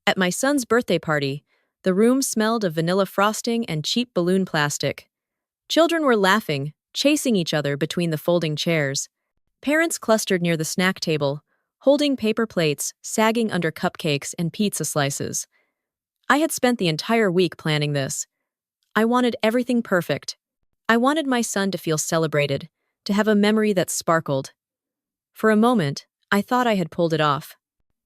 At my son's birthday party, the room smelled of vanilla frosting and cheap balloon plastic. Children were laughing, chasing each other between the folding chairs. Parents clustered near the snack table, holding paper plates, sagging under cupcakes and pizza slices. I had spent the entire week planning this. I wanted everything perfect. I wanted my son to feel celebrated, to have a memory that sparkled. For a moment, I thought I had pulled it off.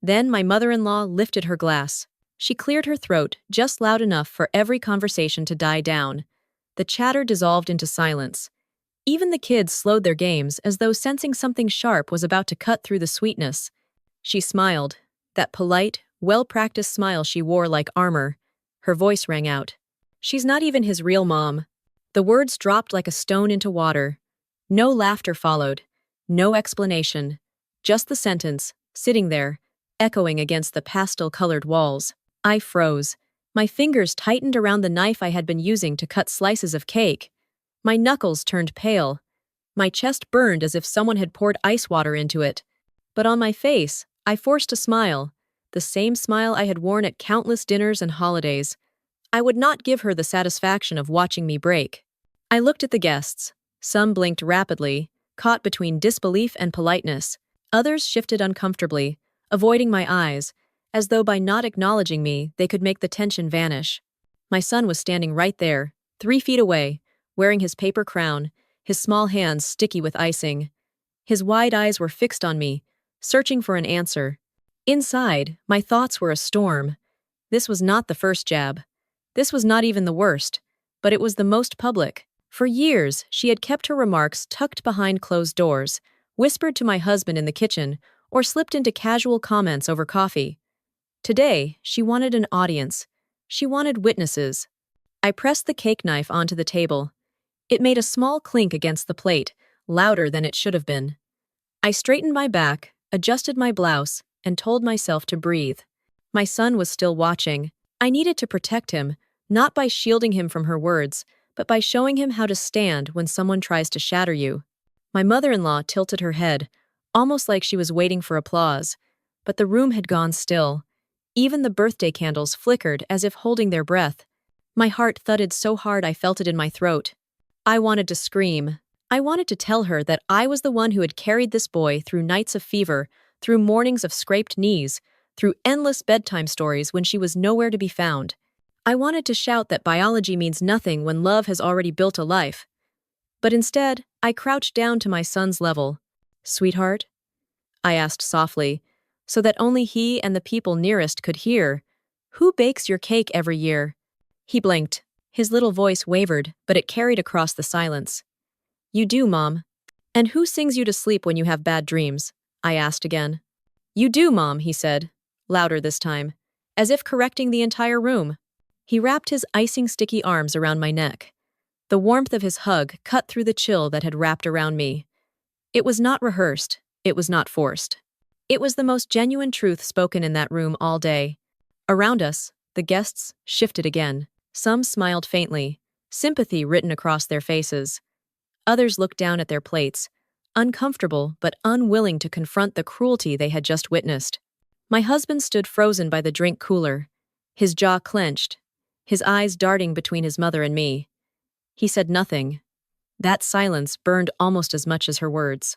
Then my mother-in-law lifted her glass. She cleared her throat just loud enough for every conversation to die down. The chatter dissolved into silence. Even the kids slowed their games as though sensing something sharp was about to cut through the sweetness. She smiled, that polite, well-practiced smile she wore like armor. Her voice rang out. "She's not even his real mom." The words dropped like a stone into water. No laughter followed. No explanation. Just the sentence, sitting there, echoing against the pastel-colored walls. I froze. My fingers tightened around the knife I had been using to cut slices of cake. My knuckles turned pale. My chest burned as if someone had poured ice water into it. But on my face, I forced a smile, the same smile I had worn at countless dinners and holidays. I would not give her the satisfaction of watching me break. I looked at the guests. Some blinked rapidly, caught between disbelief and politeness. Others shifted uncomfortably, avoiding my eyes, as though by not acknowledging me, they could make the tension vanish. My son was standing right there, 3 feet away, wearing his paper crown, his small hands sticky with icing. His wide eyes were fixed on me, searching for an answer. Inside, my thoughts were a storm. This was not the first jab. This was not even the worst, but it was the most public. For years, she had kept her remarks tucked behind closed doors, whispered to my husband in the kitchen, or slipped into casual comments over coffee. Today, she wanted an audience. She wanted witnesses. I pressed the cake knife onto the table. It made a small clink against the plate, louder than it should have been. I straightened my back, adjusted my blouse, and told myself to breathe. My son was still watching. I needed to protect him, not by shielding him from her words, but by showing him how to stand when someone tries to shatter you. My mother-in-law tilted her head, almost like she was waiting for applause, but the room had gone still. Even the birthday candles flickered as if holding their breath. My heart thudded so hard I felt it in my throat. I wanted to scream. I wanted to tell her that I was the one who had carried this boy through nights of fever, through mornings of scraped knees, through endless bedtime stories when she was nowhere to be found. I wanted to shout that biology means nothing when love has already built a life. But instead, I crouched down to my son's level. "Sweetheart?" I asked softly, so that only he and the people nearest could hear. "Who bakes your cake every year?" He blinked. His little voice wavered, but it carried across the silence. "You do, Mom." "And who sings you to sleep when you have bad dreams?" I asked again. "You do, Mom," he said, louder this time, as if correcting the entire room. He wrapped his icing sticky arms around my neck. The warmth of his hug cut through the chill that had wrapped around me. It was not rehearsed. It was not forced. It was the most genuine truth spoken in that room all day. Around us, the guests shifted again. Some smiled faintly, sympathy written across their faces. Others looked down at their plates, uncomfortable but unwilling to confront the cruelty they had just witnessed. My husband stood frozen by the drink cooler, his jaw clenched, his eyes darting between his mother and me. He said nothing. That silence burned almost as much as her words.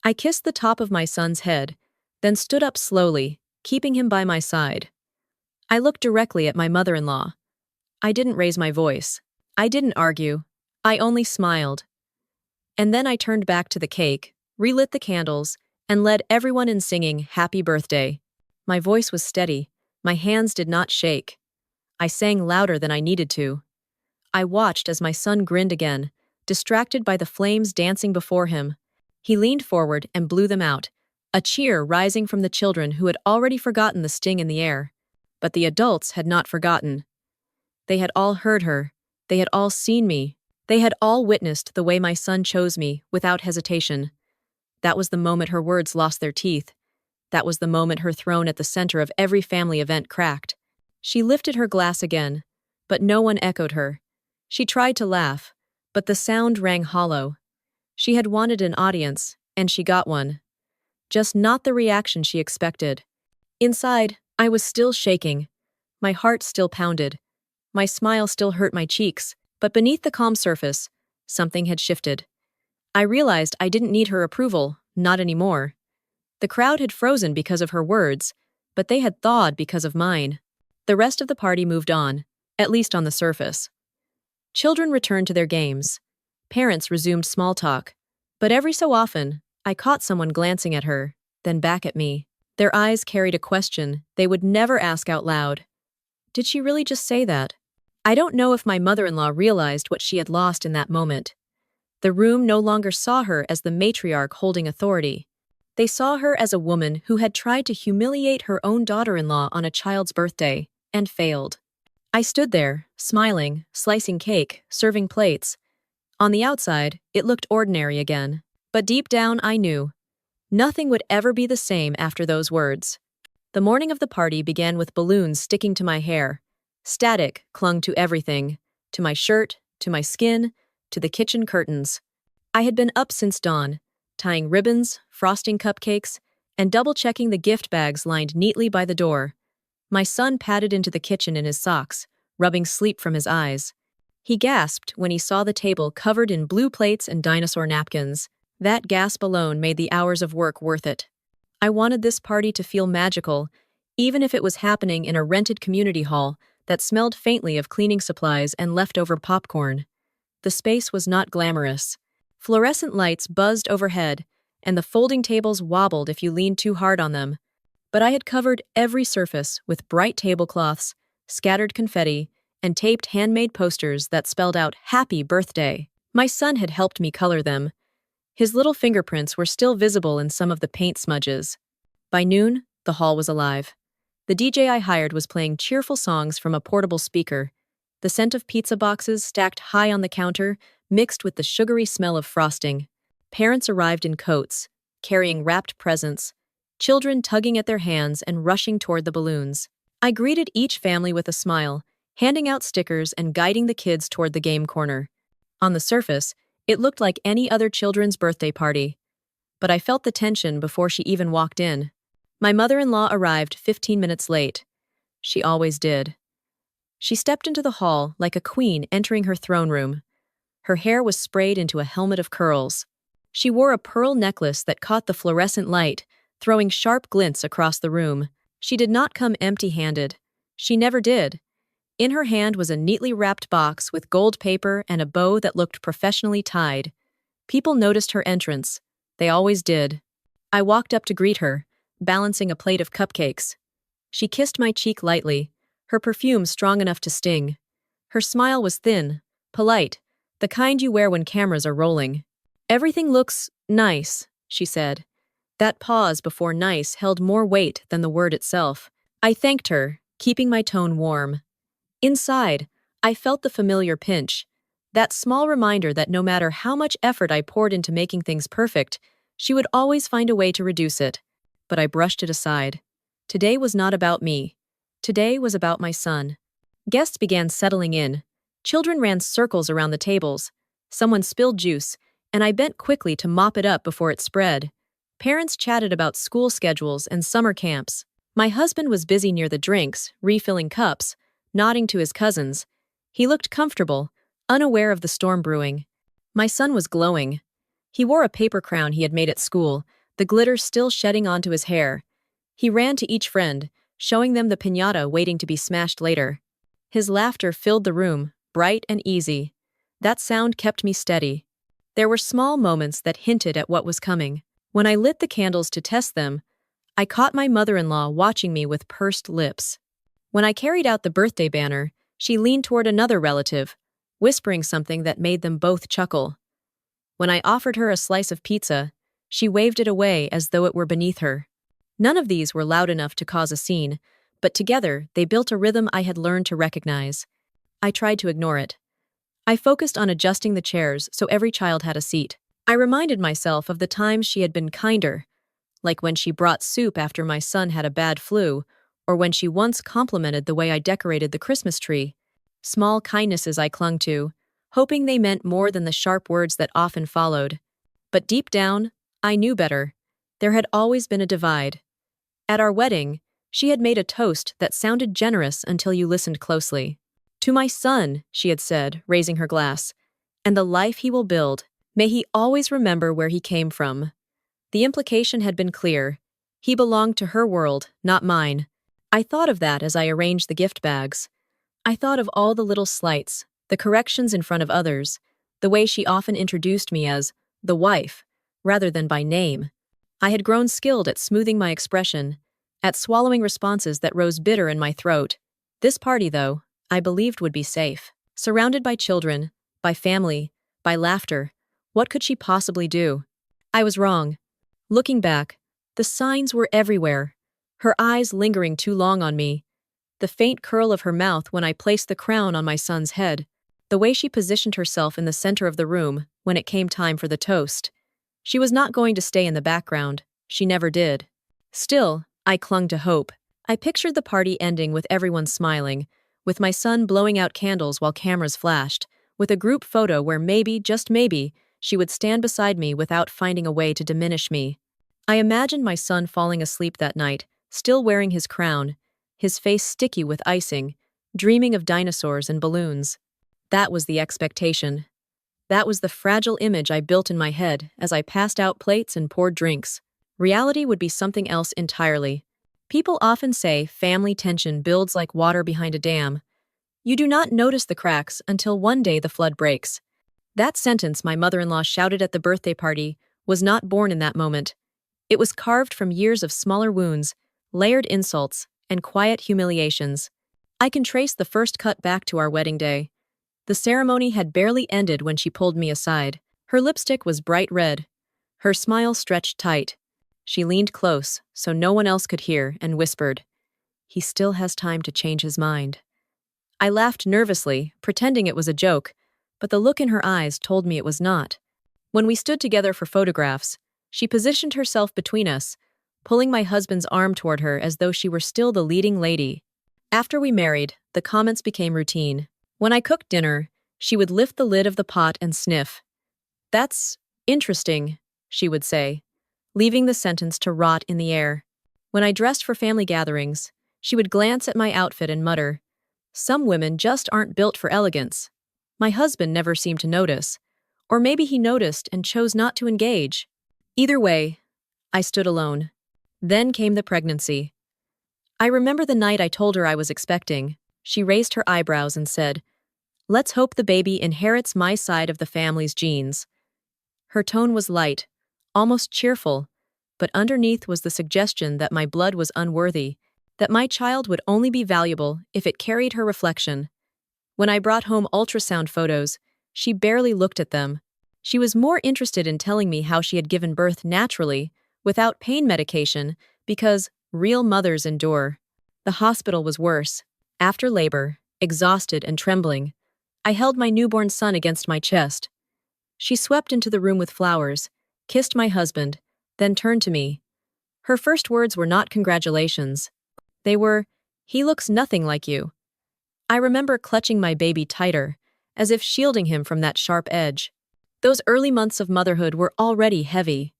I kissed the top of my son's head, then stood up slowly, keeping him by my side. I looked directly at my mother-in-law. I didn't raise my voice. I didn't argue. I only smiled. And then I turned back to the cake, relit the candles, and led everyone in singing "Happy Birthday." My voice was steady. My hands did not shake. I sang louder than I needed to. I watched as my son grinned again, distracted by the flames dancing before him. He leaned forward and blew them out, a cheer rising from the children who had already forgotten the sting in the air. But the adults had not forgotten. They had all heard her. They had all seen me. They had all witnessed the way my son chose me, without hesitation. That was the moment her words lost their teeth. That was the moment her throne at the center of every family event cracked. She lifted her glass again, but no one echoed her. She tried to laugh, but the sound rang hollow. She had wanted an audience, and she got one. Just not the reaction she expected. Inside, I was still shaking. My heart still pounded. My smile still hurt my cheeks, but beneath the calm surface, something had shifted. I realized I didn't need her approval, not anymore. The crowd had frozen because of her words, but they had thawed because of mine. The rest of the party moved on, at least on the surface. Children returned to their games. Parents resumed small talk. But every so often, I caught someone glancing at her, then back at me. Their eyes carried a question they would never ask out loud. Did she really just say that? I don't know if my mother-in-law realized what she had lost in that moment. The room no longer saw her as the matriarch holding authority. They saw her as a woman who had tried to humiliate her own daughter-in-law on a child's birthday, and failed. I stood there, smiling, slicing cake, serving plates. On the outside, it looked ordinary again. But deep down, I knew. Nothing would ever be the same after those words. The morning of the party began with balloons sticking to my hair. Static clung to everything, to my shirt, to my skin, to the kitchen curtains. I had been up since dawn, tying ribbons, frosting cupcakes, and double-checking the gift bags lined neatly by the door. My son padded into the kitchen in his socks, rubbing sleep from his eyes. He gasped when he saw the table covered in blue plates and dinosaur napkins. That gasp alone made the hours of work worth it. I wanted this party to feel magical, even if it was happening in a rented community hall that smelled faintly of cleaning supplies and leftover popcorn. The space was not glamorous. Fluorescent lights buzzed overhead, and the folding tables wobbled if you leaned too hard on them. But I had covered every surface with bright tablecloths, scattered confetti, and taped handmade posters that spelled out "Happy Birthday." My son had helped me color them. His little fingerprints were still visible in some of the paint smudges. By noon, the hall was alive. The DJ I hired was playing cheerful songs from a portable speaker. The scent of pizza boxes stacked high on the counter mixed with the sugary smell of frosting. Parents arrived in coats, carrying wrapped presents, children tugging at their hands and rushing toward the balloons. I greeted each family with a smile, handing out stickers and guiding the kids toward the game corner. On the surface, it looked like any other children's birthday party. But I felt the tension before she even walked in. My mother-in-law arrived 15 minutes late. She always did. She stepped into the hall like a queen entering her throne room. Her hair was sprayed into a helmet of curls. She wore a pearl necklace that caught the fluorescent light, throwing sharp glints across the room. She did not come empty-handed. She never did. In her hand was a neatly wrapped box with gold paper and a bow that looked professionally tied. People noticed her entrance. They always did. I walked up to greet her, balancing a plate of cupcakes. She kissed my cheek lightly, her perfume strong enough to sting. Her smile was thin, polite, the kind you wear when cameras are rolling. "Everything looks nice," she said. That pause before nice held more weight than the word itself. I thanked her, keeping my tone warm. Inside, I felt the familiar pinch, that small reminder that no matter how much effort I poured into making things perfect, she would always find a way to reduce it. But I brushed it aside. Today was not about me. Today was about my son. Guests began settling in. Children ran circles around the tables. Someone spilled juice, and I bent quickly to mop it up before it spread. Parents chatted about school schedules and summer camps. My husband was busy near the drinks, refilling cups, nodding to his cousins. He looked comfortable, unaware of the storm brewing. My son was glowing. He wore a paper crown he had made at school, the glitter still shedding onto his hair. He ran to each friend, showing them the piñata waiting to be smashed later. His laughter filled the room, bright and easy. That sound kept me steady. There were small moments that hinted at what was coming. When I lit the candles to test them, I caught my mother-in-law watching me with pursed lips. When I carried out the birthday banner, she leaned toward another relative, whispering something that made them both chuckle. When I offered her a slice of pizza, she waved it away as though it were beneath her. None of these were loud enough to cause a scene, but together they built a rhythm I had learned to recognize. I tried to ignore it. I focused on adjusting the chairs so every child had a seat. I reminded myself of the times she had been kinder, like when she brought soup after my son had a bad flu, or when she once complimented the way I decorated the Christmas tree. Small kindnesses I clung to, hoping they meant more than the sharp words that often followed. But deep down, I knew better. There had always been a divide. At our wedding, She had made a toast that sounded generous until you listened closely. "To my son," she had said, raising her glass, "and the life he will build. May he always remember where he came from." The implication had been clear. He belonged to her world, not mine. I thought of that as I arranged the gift bags. I thought of all the little slights, the corrections in front of others, the way she often introduced me as the wife, rather than by name. I had grown skilled at smoothing my expression, at swallowing responses that rose bitter in my throat. This party, though, I believed would be safe. Surrounded by children, by family, by laughter, what could she possibly do? I was wrong. Looking back, the signs were everywhere. Her eyes lingering too long on me, the faint curl of her mouth when I placed the crown on my son's head, the way she positioned herself in the center of the room when it came time for the toast. She was not going to stay in the background. She never did. Still, I clung to hope. I pictured the party ending with everyone smiling, with my son blowing out candles while cameras flashed, with a group photo where maybe, just maybe, she would stand beside me without finding a way to diminish me. I imagined my son falling asleep that night, still wearing his crown, his face sticky with icing, dreaming of dinosaurs and balloons. That was the expectation. That was the fragile image I built in my head as I passed out plates and poured drinks. Reality would be something else entirely. People often say family tension builds like water behind a dam. You do not notice the cracks until one day the flood breaks. That sentence my mother-in-law shouted at the birthday party was not born in that moment. It was carved from years of smaller wounds, layered insults, and quiet humiliations. I can trace the first cut back to our wedding day. The ceremony had barely ended when she pulled me aside. Her lipstick was bright red. Her smile stretched tight. She leaned close, so no one else could hear, and whispered, "He still has time to change his mind." I laughed nervously, pretending it was a joke, but the look in her eyes told me it was not. When we stood together for photographs, she positioned herself between us, pulling my husband's arm toward her as though she were still the leading lady. After we married, the comments became routine. When I cooked dinner, she would lift the lid of the pot and sniff. "That's interesting," she would say, leaving the sentence to rot in the air. When I dressed for family gatherings, she would glance at my outfit and mutter, "Some women just aren't built for elegance." My husband never seemed to notice. Or maybe he noticed and chose not to engage. Either way, I stood alone. Then came the pregnancy. I remember the night I told her I was expecting. She raised her eyebrows and said, "Let's hope the baby inherits my side of the family's genes." Her tone was light, almost cheerful, but underneath was the suggestion that my blood was unworthy, that my child would only be valuable if it carried her reflection. When I brought home ultrasound photos, she barely looked at them. She was more interested in telling me how she had given birth naturally, without pain medication, because real mothers endure. The hospital was worse. After labor, exhausted and trembling, I held my newborn son against my chest. She swept into the room with flowers, kissed my husband, then turned to me. Her first words were not congratulations. They were, "He looks nothing like you." I remember clutching my baby tighter, as if shielding him from that sharp edge. Those early months of motherhood were already heavy.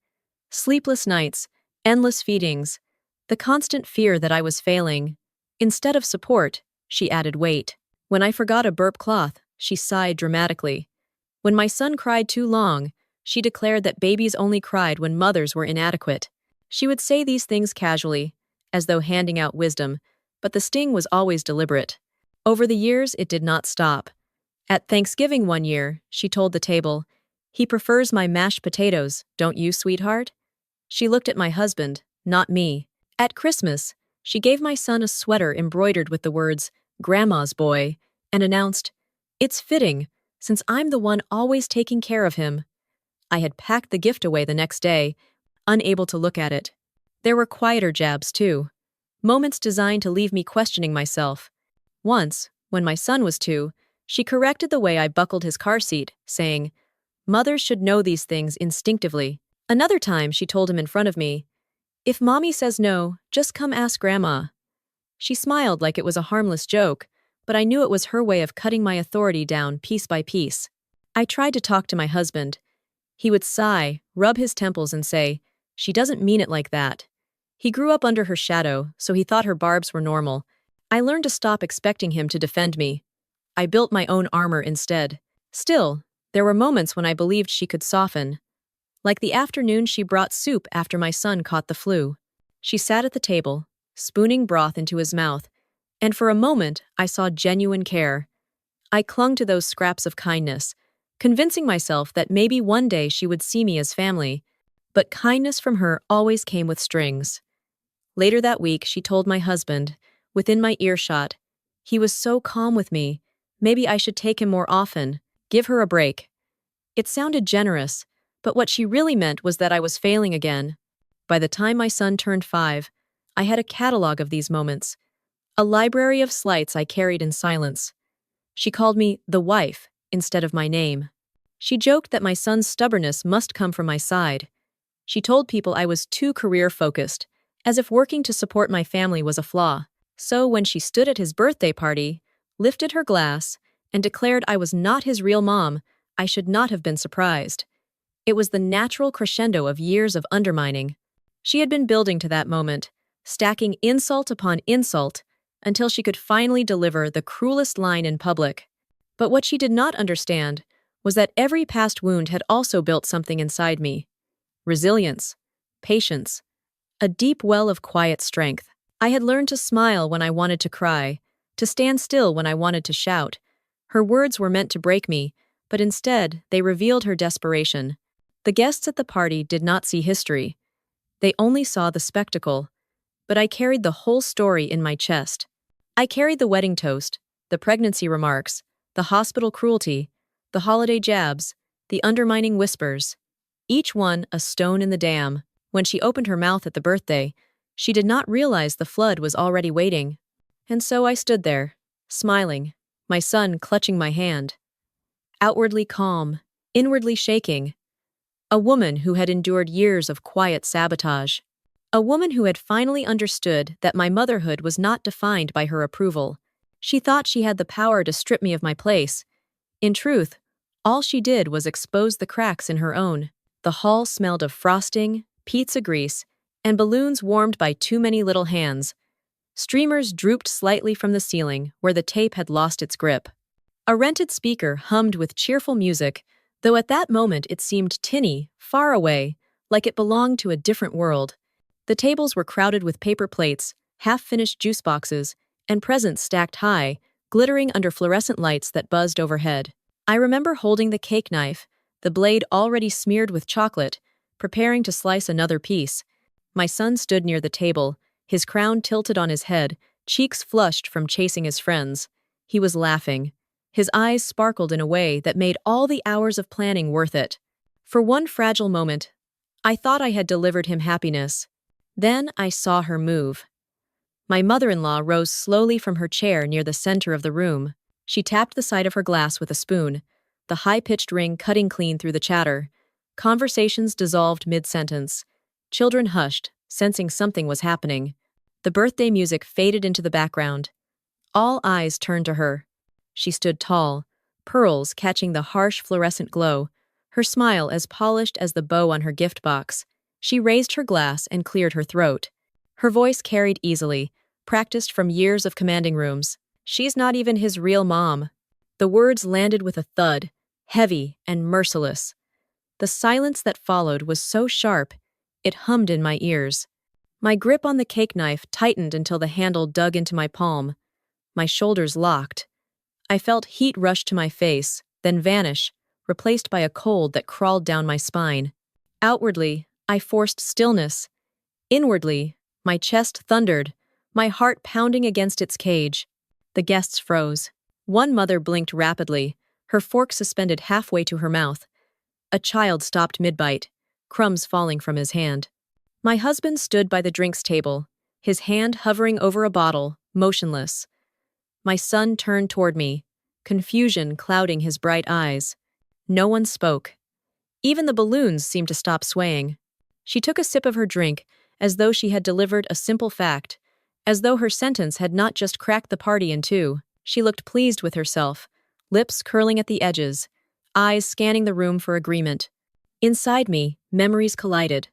Sleepless nights, endless feedings, the constant fear that I was failing. Instead of support, she added weight. When I forgot a burp cloth, she sighed dramatically. When my son cried too long, she declared that babies only cried when mothers were inadequate. She would say these things casually, as though handing out wisdom, but the sting was always deliberate. Over the years, it did not stop. At Thanksgiving one year, she told the table, "He prefers my mashed potatoes, don't you, sweetheart?" She looked at my husband, not me. At Christmas, she gave my son a sweater embroidered with the words, "Grandma's boy," and announced, "It's fitting, since I'm the one always taking care of him." I had packed the gift away the next day, unable to look at it. There were quieter jabs, too. Moments designed to leave me questioning myself. Once, when my son was 2, she corrected the way I buckled his car seat, saying, "Mothers should know these things instinctively." Another time, she told him in front of me, "If mommy says no, just come ask grandma." She smiled like it was a harmless joke, but I knew it was her way of cutting my authority down piece by piece. I tried to talk to my husband. He would sigh, rub his temples and say, "She doesn't mean it like that." He grew up under her shadow, so he thought her barbs were normal. I learned to stop expecting him to defend me. I built my own armor instead. Still, there were moments when I believed she could soften. Like the afternoon she brought soup after my son caught the flu. She sat at the table, spooning broth into his mouth, and for a moment I saw genuine care. I clung to those scraps of kindness, convincing myself that maybe one day she would see me as family. But kindness from her always came with strings. Later that week, she told my husband, within my earshot, he was so calm with me, maybe I should take him more often, give her a break. It sounded generous, but what she really meant was that I was failing again. By the time my son turned 5, I had a catalog of these moments, a library of slights I carried in silence. She called me the wife instead of my name. She joked that my son's stubbornness must come from my side. She told people I was too career-focused, as if working to support my family was a flaw. So when she stood at his birthday party, lifted her glass, and declared I was not his real mom, I should not have been surprised. It was the natural crescendo of years of undermining. She had been building to that moment, stacking insult upon insult, until she could finally deliver the cruelest line in public. But what she did not understand was that every past wound had also built something inside me. Resilience, patience, a deep well of quiet strength. I had learned to smile when I wanted to cry, to stand still when I wanted to shout. Her words were meant to break me, but instead they revealed her desperation. The guests at the party did not see history. They only saw the spectacle. But I carried the whole story in my chest. I carried the wedding toast, the pregnancy remarks, the hospital cruelty, the holiday jabs, the undermining whispers. Each one a stone in the dam. When she opened her mouth at the birthday, she did not realize the flood was already waiting. And so I stood there, smiling, my son clutching my hand. Outwardly calm, inwardly shaking. A woman who had endured years of quiet sabotage. A woman who had finally understood that my motherhood was not defined by her approval. She thought she had the power to strip me of my place. In truth, all she did was expose the cracks in her own. The hall smelled of frosting, pizza grease, and balloons warmed by too many little hands. Streamers drooped slightly from the ceiling where the tape had lost its grip. A rented speaker hummed with cheerful music, though at that moment it seemed tinny, far away, like it belonged to a different world. The tables were crowded with paper plates, half-finished juice boxes, and presents stacked high, glittering under fluorescent lights that buzzed overhead. I remember holding the cake knife, the blade already smeared with chocolate, preparing to slice another piece. My son stood near the table, his crown tilted on his head, cheeks flushed from chasing his friends. He was laughing. His eyes sparkled in a way that made all the hours of planning worth it. For one fragile moment, I thought I had delivered him happiness. Then I saw her move. My mother-in-law rose slowly from her chair near the center of the room. She tapped the side of her glass with a spoon, the high-pitched ring cutting clean through the chatter. Conversations dissolved mid-sentence. Children hushed, sensing something was happening. The birthday music faded into the background. All eyes turned to her. She stood tall, pearls catching the harsh fluorescent glow, her smile as polished as the bow on her gift box. She raised her glass and cleared her throat. Her voice carried easily, practiced from years of commanding rooms. "She's not even his real mom." The words landed with a thud, heavy and merciless. The silence that followed was so sharp, it hummed in my ears. My grip on the cake knife tightened until the handle dug into my palm. My shoulders locked. I felt heat rush to my face, then vanish, replaced by a cold that crawled down my spine. Outwardly, I forced stillness. Inwardly, my chest thundered, my heart pounding against its cage. The guests froze. One mother blinked rapidly, her fork suspended halfway to her mouth. A child stopped mid-bite, crumbs falling from his hand. My husband stood by the drinks table, his hand hovering over a bottle, motionless. My son turned toward me, confusion clouding his bright eyes. No one spoke. Even the balloons seemed to stop swaying. She took a sip of her drink, as though she had delivered a simple fact, as though her sentence had not just cracked the party in two. She looked pleased with herself, lips curling at the edges, eyes scanning the room for agreement. Inside me, memories collided.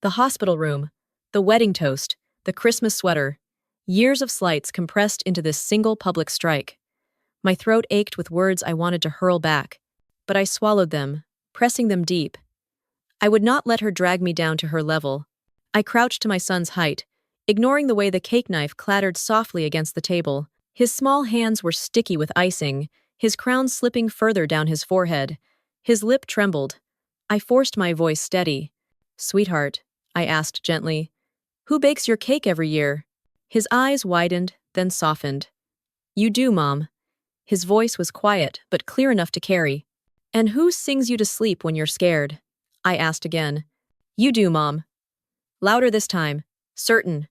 The hospital room, The wedding toast, the Christmas sweater, years of slights compressed into this single public strike. My throat ached with words I wanted to hurl back, but I swallowed them, pressing them deep. I would not let her drag me down to her level. I crouched to my son's height, ignoring the way the cake knife clattered softly against the table. His small hands were sticky with icing, his crown slipping further down his forehead. His lip trembled. I forced my voice steady. "Sweetheart," I asked gently, "who bakes your cake every year?" His eyes widened, then softened. "You do, Mom." His voice was quiet, but clear enough to carry. "And who sings you to sleep when you're scared?" I asked again. "You do, Mom." Louder this time. "Certain."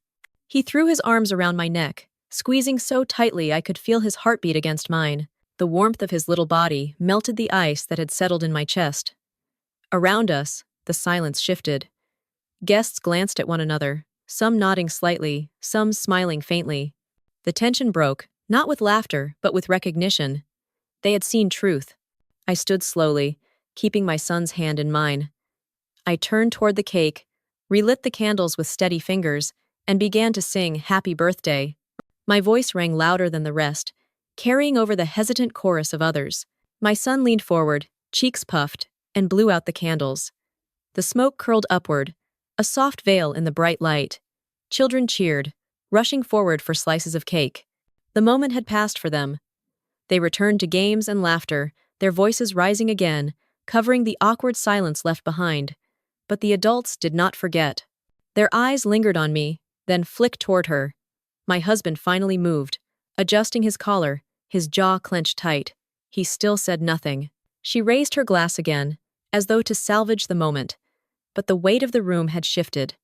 He threw his arms around my neck, squeezing so tightly I could feel his heartbeat against mine. The warmth of his little body melted the ice that had settled in my chest. Around us, the silence shifted. Guests glanced at one another, some nodding slightly, some smiling faintly. The tension broke, not with laughter, but with recognition. They had seen truth. I stood slowly, keeping my son's hand in mine. I turned toward the cake, relit the candles with steady fingers, and began to sing "Happy Birthday." My voice rang louder than the rest, carrying over the hesitant chorus of others. My son leaned forward, cheeks puffed, and blew out the candles. The smoke curled upward, a soft veil in the bright light. Children cheered, rushing forward for slices of cake. The moment had passed for them. They returned to games and laughter, their voices rising again, covering the awkward silence left behind. But the adults did not forget. Their eyes lingered on me, then flicked toward her. My husband finally moved, adjusting his collar, his jaw clenched tight. He still said nothing. She raised her glass again, as though to salvage the moment. But the weight of the room had shifted.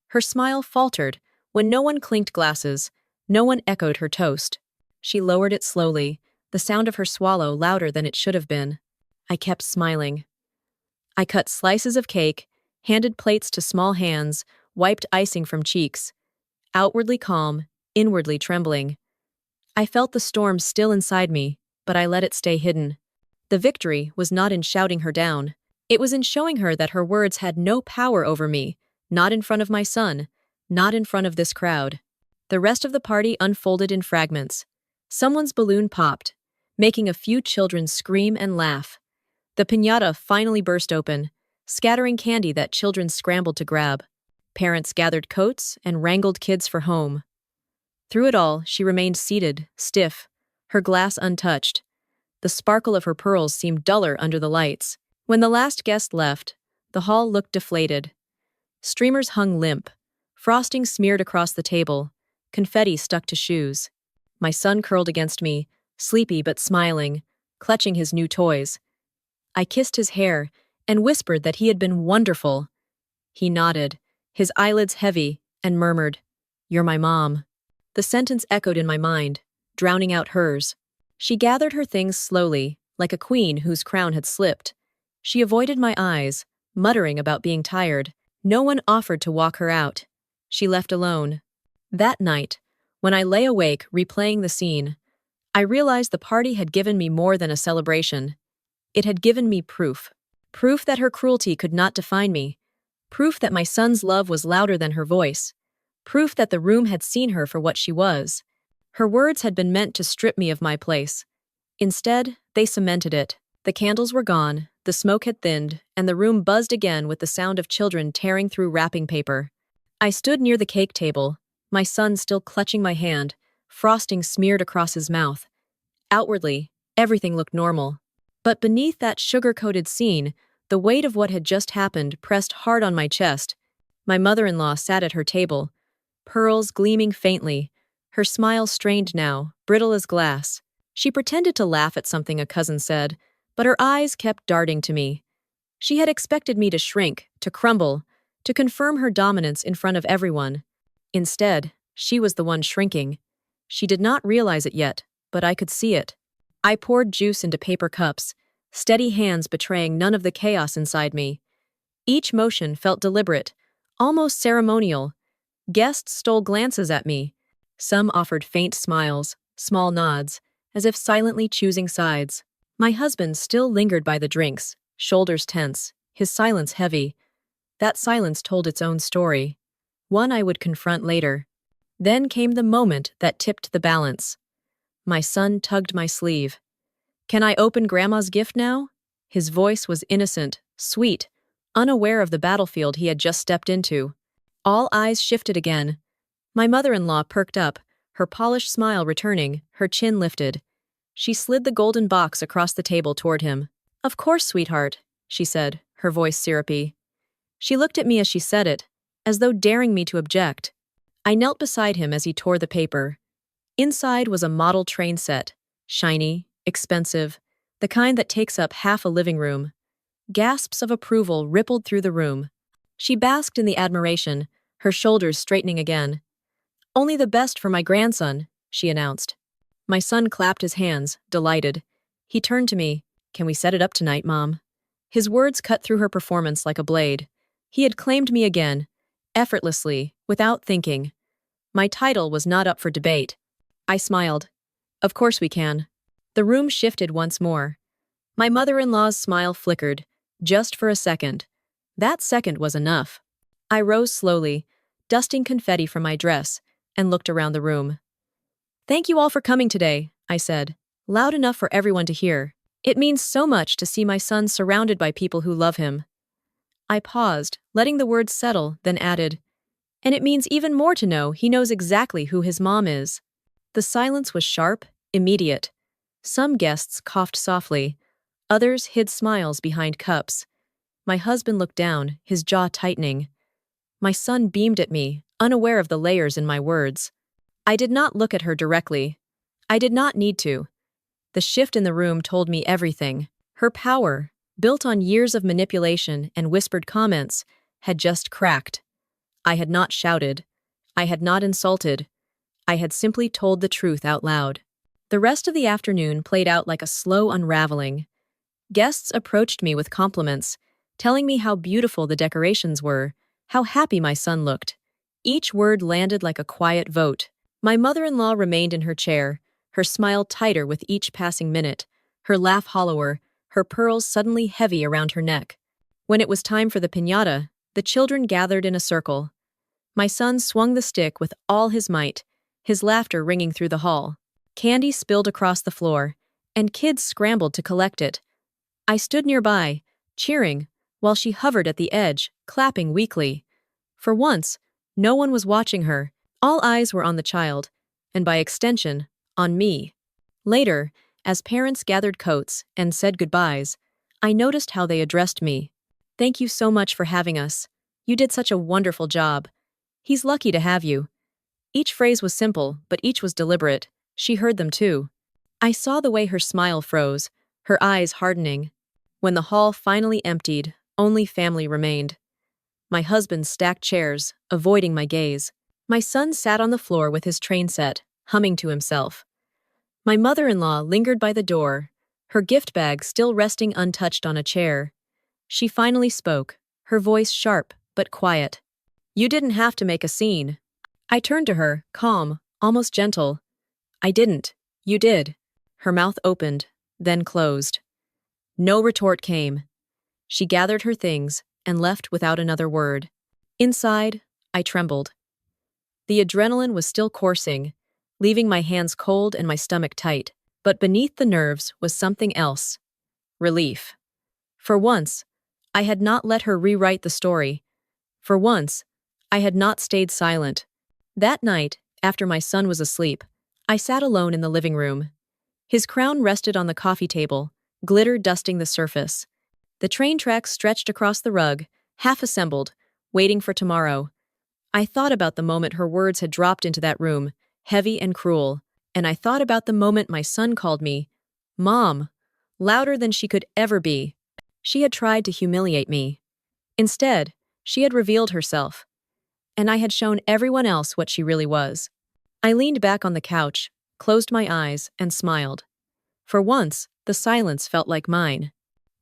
Her smile faltered when no one clinked glasses, no one echoed her toast. She lowered it slowly, the sound of her swallow louder than it should have been. I kept smiling. I cut slices of cake, handed plates to small hands, wiped icing from cheeks. Outwardly calm, inwardly trembling. I felt the storm still inside me, but I let it stay hidden. The victory was not in shouting her down. It was in showing her that her words had no power over me, not in front of my son, not in front of this crowd. The rest of the party unfolded in fragments. Someone's balloon popped, making a few children scream and laugh. The piñata finally burst open, scattering candy that children scrambled to grab. Parents gathered coats and wrangled kids for home. Through it all, she remained seated, stiff, her glass untouched. The sparkle of her pearls seemed duller under the lights. When the last guest left, the hall looked deflated. Streamers hung limp, frosting smeared across the table, confetti stuck to shoes. My son curled against me, sleepy but smiling, clutching his new toys. I kissed his hair and whispered that he had been wonderful. He nodded, his eyelids heavy, and murmured, "You're my mom." The sentence echoed in my mind, drowning out hers. She gathered her things slowly, like a queen whose crown had slipped. She avoided my eyes, muttering about being tired. No one offered to walk her out. She left alone. That night, when I lay awake replaying the scene, I realized the party had given me more than a celebration. It had given me proof. Proof that her cruelty could not define me. Proof that my son's love was louder than her voice. Proof that the room had seen her for what she was. Her words had been meant to strip me of my place. Instead, they cemented it. The candles were gone, the smoke had thinned, and the room buzzed again with the sound of children tearing through wrapping paper. I stood near the cake table, my son still clutching my hand, frosting smeared across his mouth. Outwardly, everything looked normal. But beneath that sugar-coated scene, the weight of what had just happened pressed hard on my chest. My mother-in-law sat at her table, pearls gleaming faintly, her smile strained now, brittle as glass. She pretended to laugh at something a cousin said, but her eyes kept darting to me. She had expected me to shrink, to crumble, to confirm her dominance in front of everyone. Instead, she was the one shrinking. She did not realize it yet, but I could see it. I poured juice into paper cups, steady hands betraying none of the chaos inside me. Each motion felt deliberate, almost ceremonial. Guests stole glances at me. Some offered faint smiles, small nods, as if silently choosing sides. My husband still lingered by the drinks, shoulders tense, his silence heavy. That silence told its own story. one I would confront later. Then came the moment that tipped the balance. My son tugged my sleeve. "Can I open Grandma's gift now?" His voice was innocent, sweet, unaware of the battlefield he had just stepped into. All eyes shifted again. My mother-in-law perked up, her polished smile returning, her chin lifted. She slid the golden box across the table toward him. "Of course, sweetheart," she said, her voice syrupy. She looked at me as she said it, as though daring me to object. I knelt beside him as he tore the paper. Inside was a model train set, shiny, expensive, the kind that takes up half a living room. Gasps of approval rippled through the room. She basked in the admiration, her shoulders straightening again. "Only the best for my grandson," she announced. My son clapped his hands, delighted. He turned to me. "Can we set it up tonight, Mom?" His words cut through her performance like a blade. He had claimed me again, effortlessly, without thinking. My title was not up for debate. I smiled. "Of course we can." The room shifted once more. My mother-in-law's smile flickered, just for a second. That second was enough. I rose slowly, dusting confetti from my dress, and looked around the room. "Thank you all for coming today," I said, loud enough for everyone to hear. "It means so much to see my son surrounded by people who love him." I paused, letting the words settle, then added, "And it means even more to know he knows exactly who his mom is." The silence was sharp, immediate. Some guests coughed softly. Others hid smiles behind cups. My husband looked down, his jaw tightening. My son beamed at me, unaware of the layers in my words. I did not look at her directly. I did not need to. The shift in the room told me everything. Her power, built on years of manipulation and whispered comments, had just cracked. I had not shouted. I had not insulted. I had simply told the truth out loud. The rest of the afternoon played out like a slow unraveling. Guests approached me with compliments, telling me how beautiful the decorations were, how happy my son looked. Each word landed like a quiet vote. My mother-in-law remained in her chair, her smile tighter with each passing minute, her laugh hollower, her pearls suddenly heavy around her neck. When it was time for the piñata, the children gathered in a circle. My son swung the stick with all his might, his laughter ringing through the hall. Candy spilled across the floor, and kids scrambled to collect it. I stood nearby, cheering, while she hovered at the edge, clapping weakly. For once, no one was watching her. All eyes were on the child, and by extension, on me. Later, as parents gathered coats and said goodbyes, I noticed how they addressed me. "Thank you so much for having us. You did such a wonderful job. He's lucky to have you." Each phrase was simple, but each was deliberate. She heard them too. I saw the way her smile froze, her eyes hardening. When the hall finally emptied, only family remained. My husband stacked chairs, avoiding my gaze. My son sat on the floor with his train set, humming to himself. My mother-in-law lingered by the door, her gift bag still resting untouched on a chair. She finally spoke, her voice sharp but quiet. "You didn't have to make a scene." I turned to her, calm, almost gentle. "I didn't. You did." Her mouth opened, then closed. No retort came. She gathered her things and left without another word. Inside, I trembled. The adrenaline was still coursing, leaving my hands cold and my stomach tight. But beneath the nerves was something else. Relief. For once, I had not let her rewrite the story. For once, I had not stayed silent. That night, after my son was asleep, I sat alone in the living room. His crown rested on the coffee table, glitter dusting the surface. The train tracks stretched across the rug, half assembled, waiting for tomorrow. I thought about the moment her words had dropped into that room, heavy and cruel, and I thought about the moment my son called me, Mom, louder than she could ever be. She had tried to humiliate me. Instead, she had revealed herself, and I had shown everyone else what she really was. I leaned back on the couch, closed my eyes, and smiled. For once, the silence felt like mine.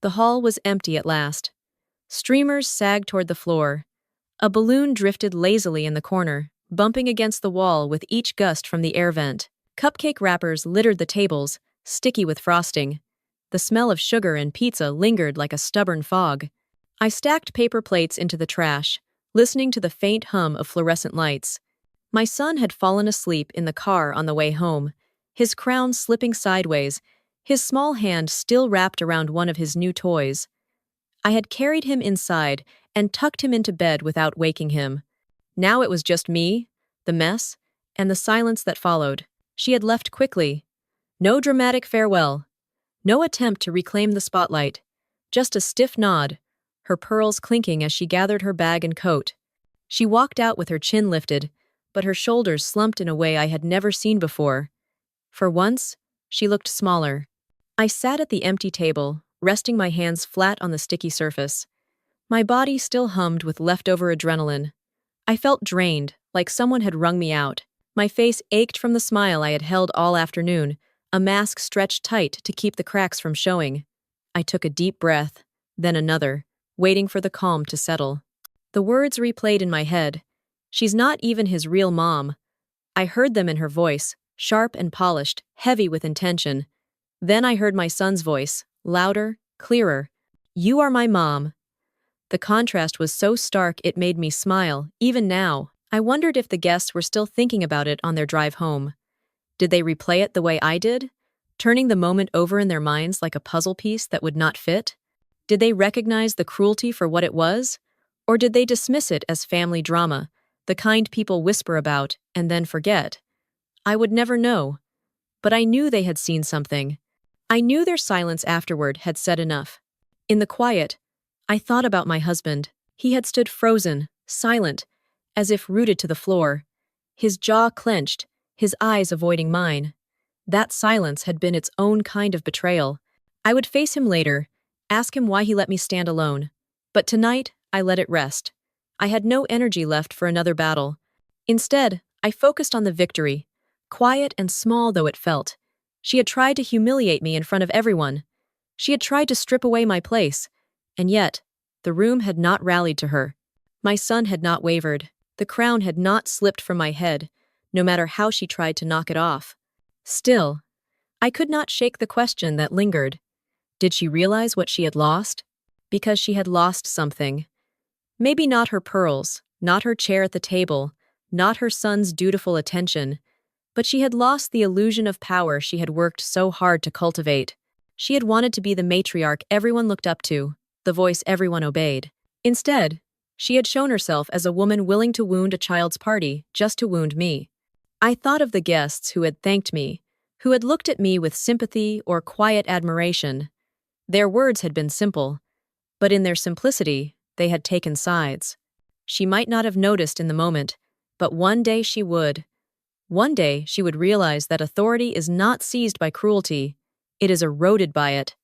The hall was empty at last. Streamers sagged toward the floor. A balloon drifted lazily in the corner, bumping against the wall with each gust from the air vent. Cupcake wrappers littered the tables, sticky with frosting. The smell of sugar and pizza lingered like a stubborn fog. I stacked paper plates into the trash, listening to the faint hum of fluorescent lights. My son had fallen asleep in the car on the way home, his crown slipping sideways, his small hand still wrapped around one of his new toys. I had carried him inside and tucked him into bed without waking him. Now it was just me, the mess, and the silence that followed. She had left quickly. No dramatic farewell. No attempt to reclaim the spotlight. Just a stiff nod, her pearls clinking as she gathered her bag and coat. She walked out with her chin lifted, but her shoulders slumped in a way I had never seen before. For once, she looked smaller. I sat at the empty table, resting my hands flat on the sticky surface. My body still hummed with leftover adrenaline. I felt drained, like someone had wrung me out. My face ached from the smile I had held all afternoon, a mask stretched tight to keep the cracks from showing. I took a deep breath, then another, waiting for the calm to settle. The words replayed in my head. She's not even his real mom. I heard them in her voice, sharp and polished, heavy with intention. Then I heard my son's voice, louder, clearer. You are my mom. The contrast was so stark it made me smile, even now. I wondered if the guests were still thinking about it on their drive home. Did they replay it the way I did, turning the moment over in their minds like a puzzle piece that would not fit? Did they recognize the cruelty for what it was? Or did they dismiss it as family drama, the kind people whisper about and then forget? I would never know. But I knew they had seen something. I knew their silence afterward had said enough. In the quiet, I thought about my husband. He had stood frozen, silent, as if rooted to the floor. His jaw clenched, his eyes avoiding mine. That silence had been its own kind of betrayal. I would face him later, ask him why he let me stand alone. But tonight, I let it rest. I had no energy left for another battle. Instead, I focused on the victory, quiet and small though it felt. She had tried to humiliate me in front of everyone. She had tried to strip away my place. And yet, the room had not rallied to her. My son had not wavered. The crown had not slipped from my head, no matter how she tried to knock it off. Still, I could not shake the question that lingered. Did she realize what she had lost? Because she had lost something. Maybe not her pearls, not her chair at the table, not her son's dutiful attention, but she had lost the illusion of power she had worked so hard to cultivate. She had wanted to be the matriarch everyone looked up to, the voice everyone obeyed. Instead, she had shown herself as a woman willing to wound a child's party just to wound me. I thought of the guests who had thanked me, who had looked at me with sympathy or quiet admiration. Their words had been simple, but in their simplicity, they had taken sides. She might not have noticed in the moment, but one day she would. One day she would realize that authority is not seized by cruelty, it is eroded by it.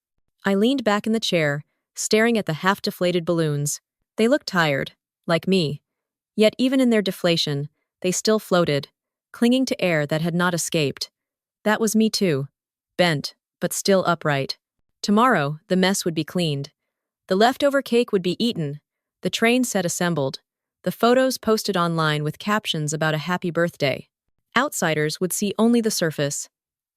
I leaned back in the chair, staring at the half-deflated balloons. They looked tired, like me. Yet even in their deflation, they still floated, clinging to air that had not escaped. That was me too, bent, but still upright. Tomorrow, the mess would be cleaned. The leftover cake would be eaten, the train set assembled, the photos posted online with captions about a happy birthday. Outsiders would see only the surface.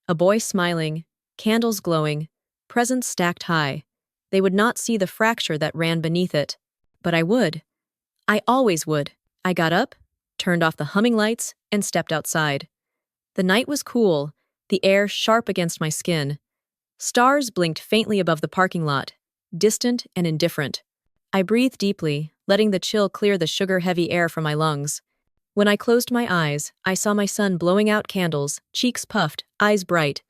A boy smiling, candles glowing, presents stacked high. They would not see the fracture that ran beneath it. But I would. I always would. I got up, turned off the humming lights, and stepped outside. The night was cool, the air sharp against my skin. Stars blinked faintly above the parking lot, distant and indifferent. I breathed deeply, letting the chill clear the sugar-heavy air from my lungs. When I closed my eyes, I saw my son blowing out candles, cheeks puffed, eyes bright.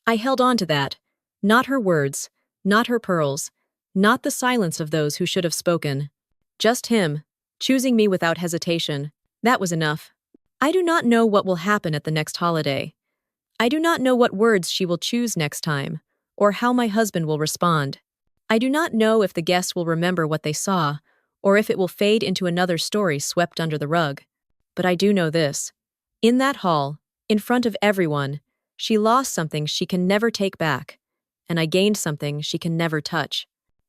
I held on to that. Not her words, not her pearls, not the silence of those who should have spoken. Just him, choosing me without hesitation. That was enough. I do not know what will happen at the next holiday. I do not know what words she will choose next time, or how my husband will respond. I do not know if the guests will remember what they saw, or if it will fade into another story swept under the rug. But I do know this. In that hall, in front of everyone, she lost something she can never take back, and I gained something she can never touch.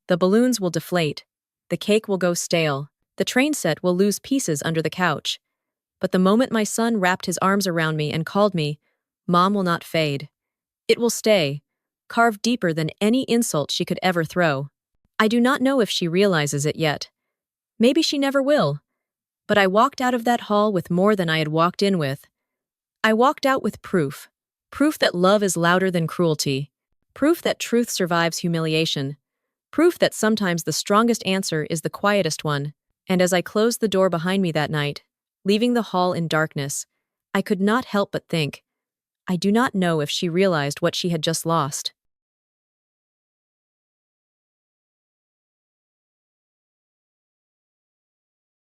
The balloons will deflate, the cake will go stale, the train set will lose pieces under the couch. But the moment my son wrapped his arms around me and called me, Mom will not fade. It will stay, carved deeper than any insult she could ever throw. I do not know if she realizes it yet. Maybe she never will. But I walked out of that hall with more than I had walked in with. I walked out with proof. Proof that love is louder than cruelty. Proof that truth survives humiliation. Proof that sometimes the strongest answer is the quietest one. And as I closed the door behind me that night, leaving the hall in darkness, I could not help but think, I do not know if she realized what she had just lost.